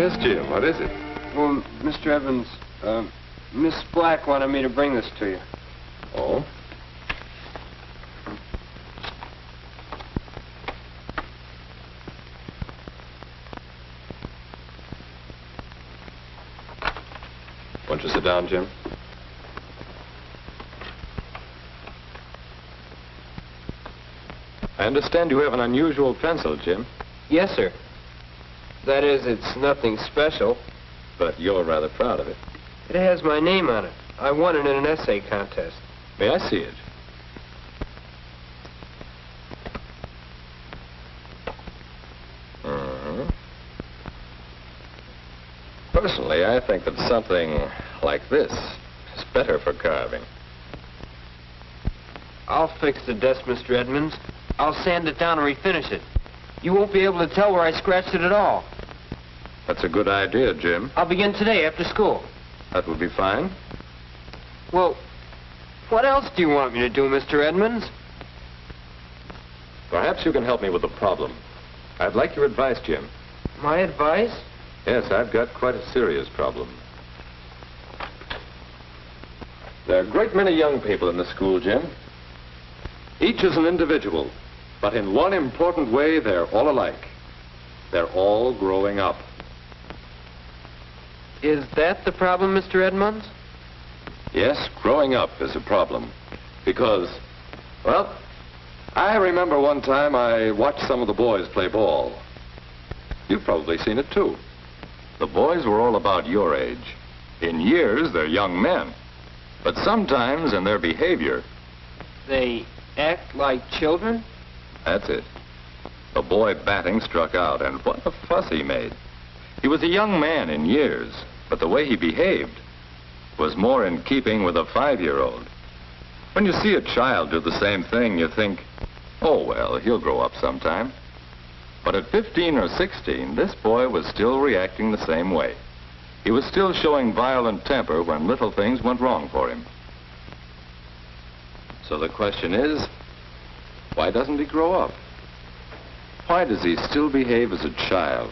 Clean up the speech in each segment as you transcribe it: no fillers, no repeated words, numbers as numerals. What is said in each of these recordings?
Yes, Jim, what is it? Well, Mr. Evans, Miss Black wanted me to bring this to you. Oh? Won't you sit down, Jim? I understand you have an unusual pencil, Jim. Yes, sir. That is, it's nothing special. But you're rather proud of it. It has my name on it. I won it in an essay contest. May I see it? Personally, I think that something like this is better for carving. I'll fix the desk, Mr. Edmonds. I'll sand it down and refinish it. You won't be able to tell where I scratched it at all. That's a good idea, Jim. I'll begin today after school. That would be fine. Well, what else do you want me to do, Mr. Edmonds? Perhaps you can help me with the problem. I'd like your advice, Jim. My advice? Yes, I've got quite a serious problem. There are a great many young people in the school, Jim. Each is an individual, but in one important way, they're all alike. They're all growing up. Is that the problem, Mr. Edmonds? Yes, growing up is a problem. Because, well, I remember one time I watched some of the boys play ball. You've probably seen it, too. The boys were all about your age. In years, they're young men. But sometimes in their behavior... They act like children? That's it. The boy batting struck out, and what a fuss he made. He was a young man in years, but the way he behaved was more in keeping with a 5-year-old. When you see a child do the same thing, you think, oh, well, he'll grow up sometime. But at 15 or 16, this boy was still reacting the same way. He was still showing violent temper when little things went wrong for him. So the question is, why doesn't he grow up? Why does he still behave as a child?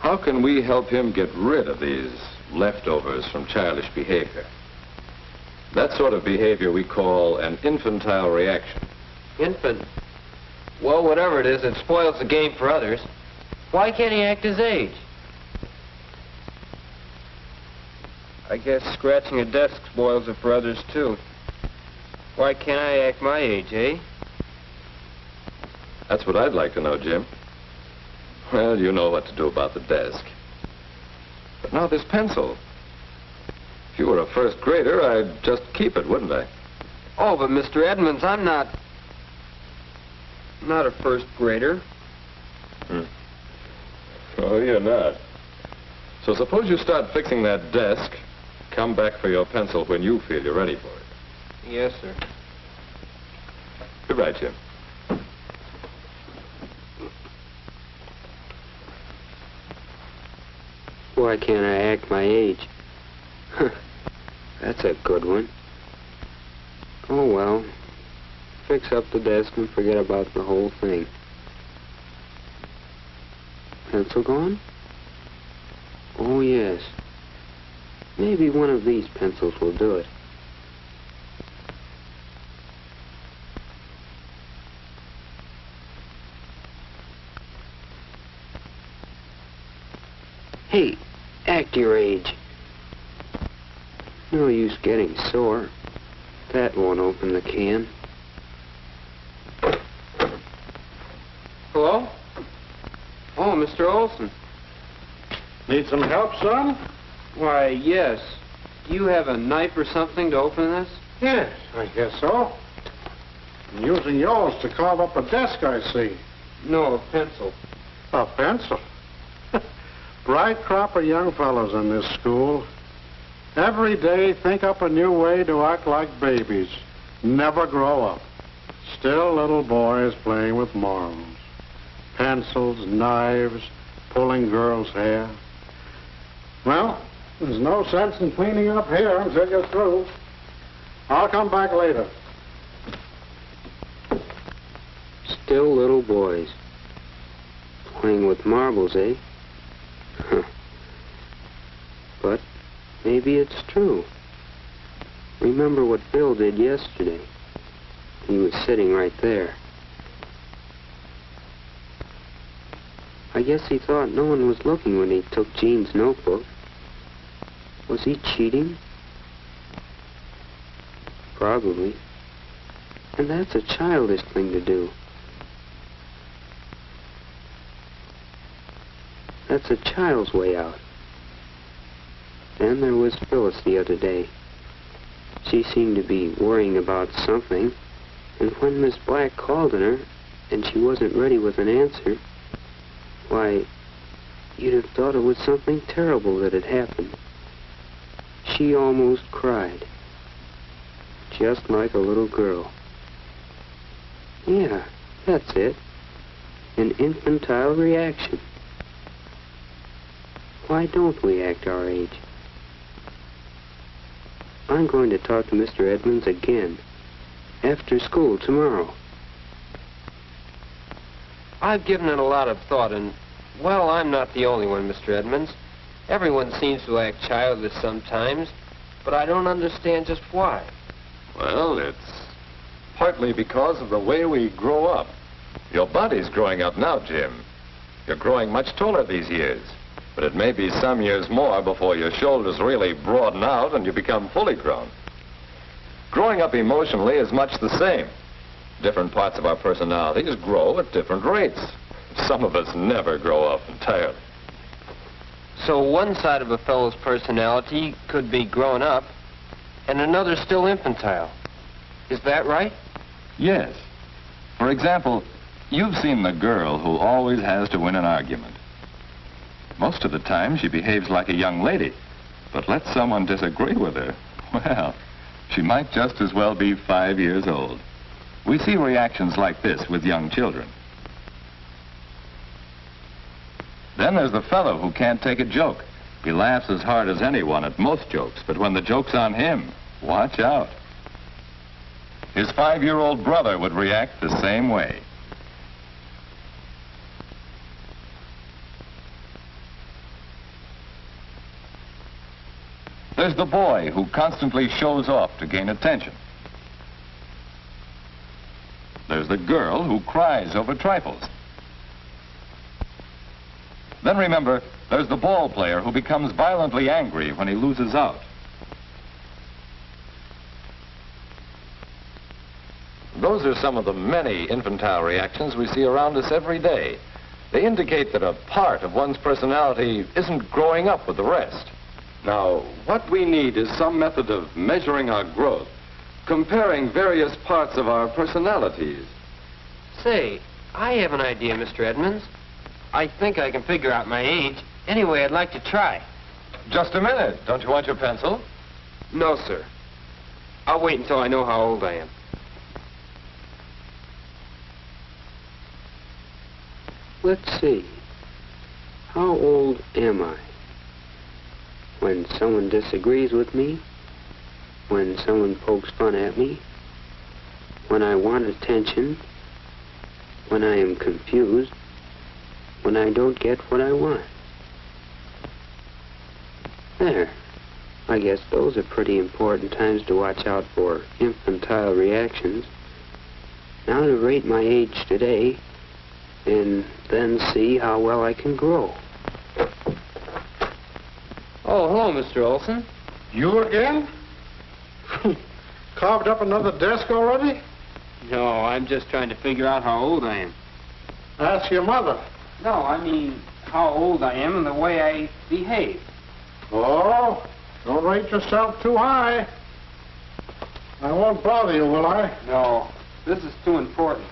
How can we help him get rid of these leftovers from childish behavior? That sort of behavior we call an infantile reaction. Infant? Well, whatever it is, it spoils the game for others. Why can't he act his age? I guess scratching a desk spoils it for others, too. Why can't I act my age, eh? That's what I'd like to know, Jim. Well, you know what to do about the desk. But now this pencil. If you were a first grader, I'd just keep it, wouldn't I? Oh, but Mr. Edmonds, I'm not a first grader. Oh, you're not. So suppose you start fixing that desk. Come back for your pencil when you feel you're ready for it. Yes, sir. Goodbye, Jim. Why can't I act my age? That's a good one. Oh, well. Fix up the desk and forget about the whole thing. Pencil gone? Oh, yes. Maybe one of these pencils will do it. Hey, act your age. No use getting sore. That won't open the can. Hello? Oh, Mr. Olson. Need some help, son? Why, yes. Do you have a knife or something to open this? Yes, I guess so. I'm using yours to carve up a desk, I see. No, a pencil. A pencil? Bright crop of young fellows in this school. Every day think up a new way to act like babies. Never grow up. Still little boys playing with marbles. Pencils, knives, pulling girls' hair. Well, there's no sense in cleaning up here until you're through. I'll come back later. Still little boys. Playing with marbles, eh? Maybe it's true. Remember what Bill did yesterday. He was sitting right there. I guess he thought no one was looking when he took Jean's notebook. Was he cheating? Probably. And that's a childish thing to do. That's a child's way out. Then there was Phyllis the other day. She seemed to be worrying about something, and when Miss Black called on her, and she wasn't ready with an answer, why, you'd have thought it was something terrible that had happened. She almost cried. Just like a little girl. Yeah, that's it. An infantile reaction. Why don't we act our age? I'm going to talk to Mr. Edmonds again. After school tomorrow. I've given it a lot of thought, and, well, I'm not the only one, Mr. Edmonds. Everyone seems to act childish sometimes, but I don't understand just why. Well, it's partly because of the way we grow up. Your body's growing up now, Jim. You're growing much taller these years. But it may be some years more before your shoulders really broaden out and you become fully grown. Growing up emotionally is much the same. Different parts of our personalities grow at different rates. Some of us never grow up entirely. So one side of a fellow's personality could be grown up, and another still infantile. Is that right? Yes. For example, you've seen the girl who always has to win an argument. Most of the time, she behaves like a young lady. But let someone disagree with her, well, she might just as well be 5 years old. We see reactions like this with young children. Then there's the fellow who can't take a joke. He laughs as hard as anyone at most jokes, but when the joke's on him, watch out. His 5-year-old brother would react the same way. There's the boy who constantly shows off to gain attention. There's the girl who cries over trifles. Then remember, there's the ball player who becomes violently angry when he loses out. Those are some of the many infantile reactions we see around us every day. They indicate that a part of one's personality isn't growing up with the rest. Now, what we need is some method of measuring our growth, comparing various parts of our personalities. Say, I have an idea, Mr. Edmonds. I think I can figure out my age. Anyway, I'd like to try. Just a minute. Don't you want your pencil? No, sir. I'll wait until I know how old I am. Let's see. How old am I? When someone disagrees with me? When someone pokes fun at me? When I want attention? When I am confused? When I don't get what I want? There. I guess those are pretty important times to watch out for infantile reactions. Now to rate my age today, and then see how well I can grow. Oh, hello, Mr. Olson. You again? Carved up another desk already? No, I'm just trying to figure out how old I am. Ask your mother. No, I mean how old I am and the way I behave. Oh, don't rate yourself too high. I won't bother you, will I? No, this is too important.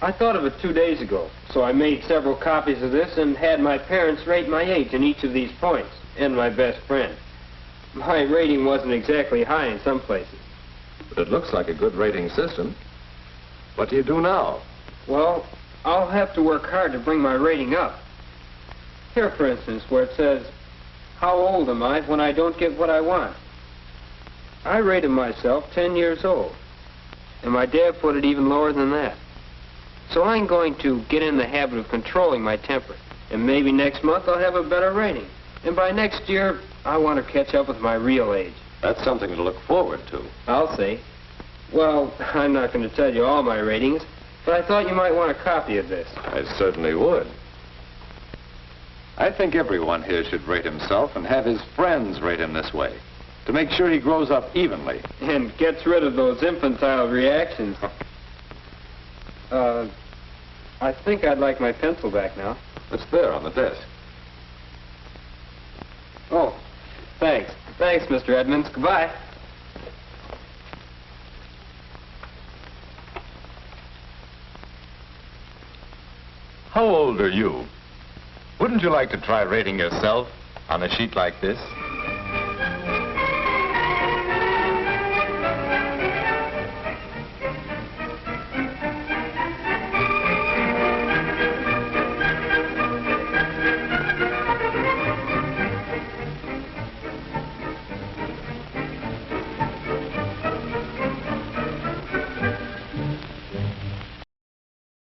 I thought of it 2 days ago, so I made several copies of this and had my parents rate my age in each of these points, and my best friend. My rating wasn't exactly high in some places. But it looks like a good rating system. What do you do now? Well, I'll have to work hard to bring my rating up. Here, for instance, where it says, how old am I when I don't get what I want? I rated myself 10 years old, and my dad put it even lower than that. So I'm going to get in the habit of controlling my temper. And maybe next month I'll have a better rating. And by next year, I want to catch up with my real age. That's something to look forward to. I'll see. Well, I'm not going to tell you all my ratings, but I thought you might want a copy of this. I certainly would. I think everyone here should rate himself and have his friends rate him this way, to make sure he grows up evenly. And gets rid of those infantile reactions. I think I'd like my pencil back now. It's there on the desk. Oh, thanks. Thanks, Mr. Edmonds. Goodbye. How old are you? Wouldn't you like to try rating yourself on a sheet like this?